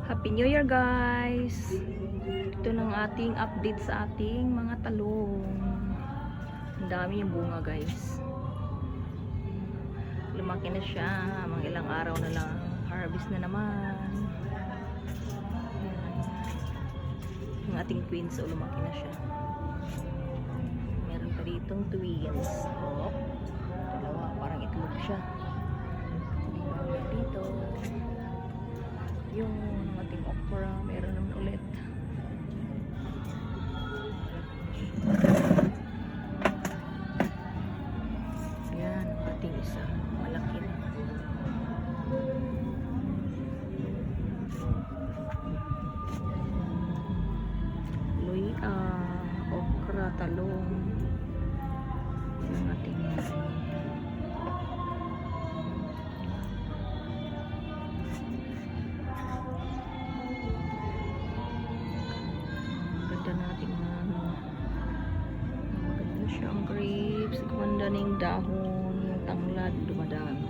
Happy New Year guys! Ito ng ating update sa ating mga talong. Ang dami yung bunga guys. Lumaki na siya. Mga ilang araw na lang. Harvest na naman. Yung ating queens, lumaki na siya. Meron pa ditong twins. Oh, dalawa. Parang itlog siya. Dito. Yung ating okra, meron naman ulit. Yan, ang ating isa. Malaki na. Luya, okra, talong. Yung ating maganda siya ang grapes, gumanda na yung dahon, yung tanglad dumadami.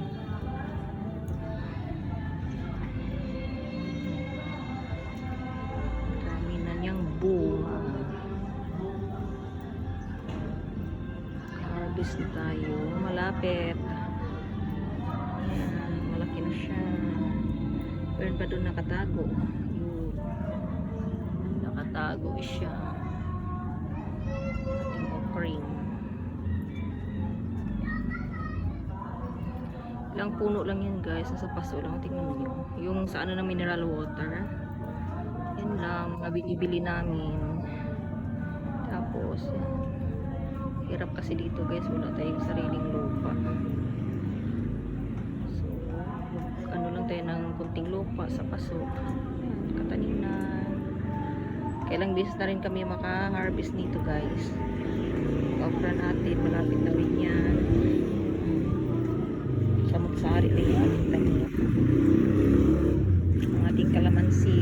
Dami na niyang bunga. Harvest na tayo, malapit. Ayan, malaki na siya. Meron pa doon nakatago. Nakatago siya. Ating okring. Ilang puno lang yan guys. Nasa paso lang. Tingnan nyo. Yung sa ano na mineral water. Yan lang. Mga binibili namin. Tapos yan. Hirap kasi dito guys. Wala tayong sariling lupa. So ano lang tayo ng kunting lupa sa paso. Kataninan. Kailang days na rin kami maka-harvest nito guys. Okra natin, malapit na rin yan. Samot-sari na yung ating tanim. Ang ating kalamansi.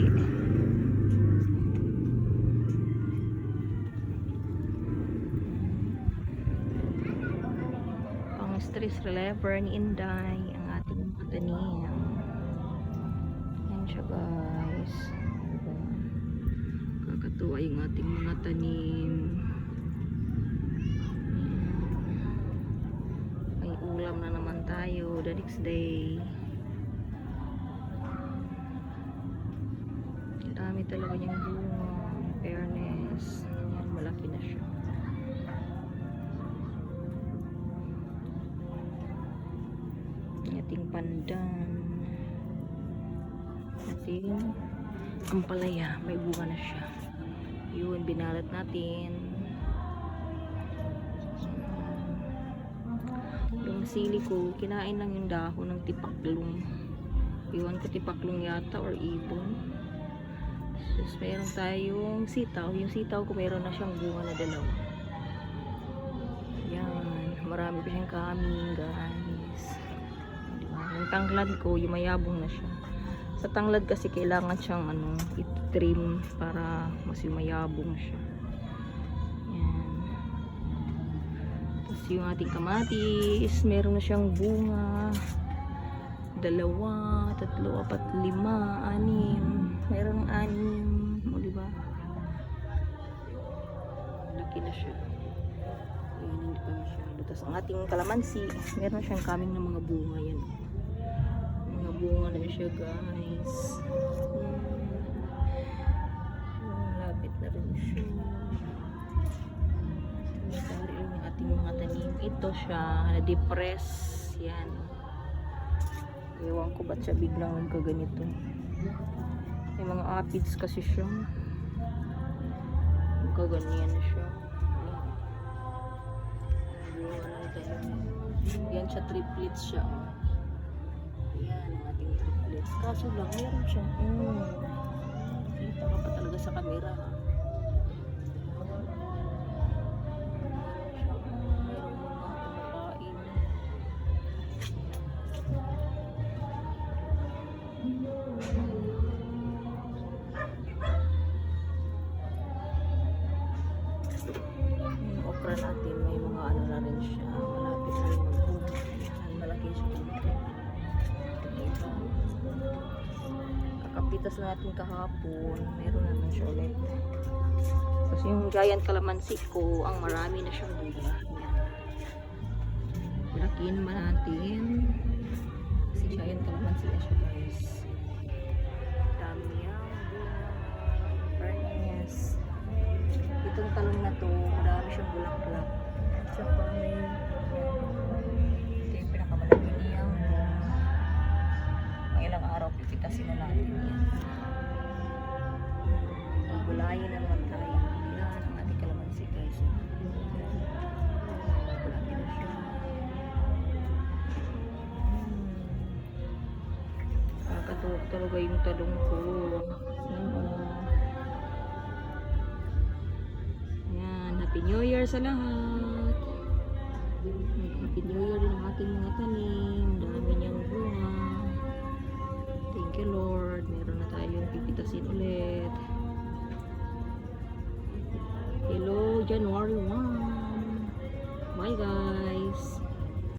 Pang stress reliever ni Inday, ang ating tanim. Yan siya guys. Kakatuwa yung ating mga tanim. May ulam na naman tayo the next day. Dami talaga niyang bunga. Fairness. Yan, malaki na siya. Ating pandan. Ating ampalaya. May bunga na siya. Yun, binalat natin. Yung sili ko, kinain lang yung dahon ng tipaklong. Iwan ko tipaklong yata or ibon. Tapos meron tayong sitaw. Yung sitaw ko meron na siyang bunga na dalawa. Yan, marami pa siyang kaming guys. Diba? Yung tanglad ko, yung mayabong na siya. Sa tanglad kasi kailangan siyang i-trim para mas yumayabong siya. Yan. Tapos yung ating kamatis, meron na siyang bunga. 2, 3, 4, 5, 6. Meron 6. O diba? Laki na siya. Ayan, hindi pa masyado. Tapos ang ating kalamansi, meron siyang kaming ng mga bunga yan. Bunga na siya guys. Lapit na rin siya. Sinasari yung ating mga tanim. Ito siya, na-depress. Yan. Ewan ko ba't siya biglang nagkaganito. May mga aphids kasi siya. Nagkaganyan na siya. Bunga na tanim. Yan siya, triplets siya. Yan ang ating triplets. Kaso lang, meron siyang kita ka pa talaga sa camera. Meron mga kumakain. Yung okra natin, may mga ano na rin siya. Malapit na rin magbunga. Yan, malaki siya. pinipitas natin kahapon, meron naman siya ulit. Tapos yung giant calamansi ko, ang marami na siyang bunga. Lakihin naman natin. Kasi giant calamansi na siya guys. Dami yan. Fairness. Itong talong na to, marami siyang bulaklak. Tsaka may ito yung pinakamalaki niyang bunga. Mga ilang araw pipitasin na natin yan. Gulayin na naman tayo. Yan ang ating kalamansi guys. Malaki na siya. Nakakatuwag talaga yung talong ko. Yan. Happy New Year sa lahat. Happy New Year din ang ating mga tanim. Dami niyang bunga. Thank you Lord. Meron na tayong pipitasin ulit. Hello, January 1. Bye guys.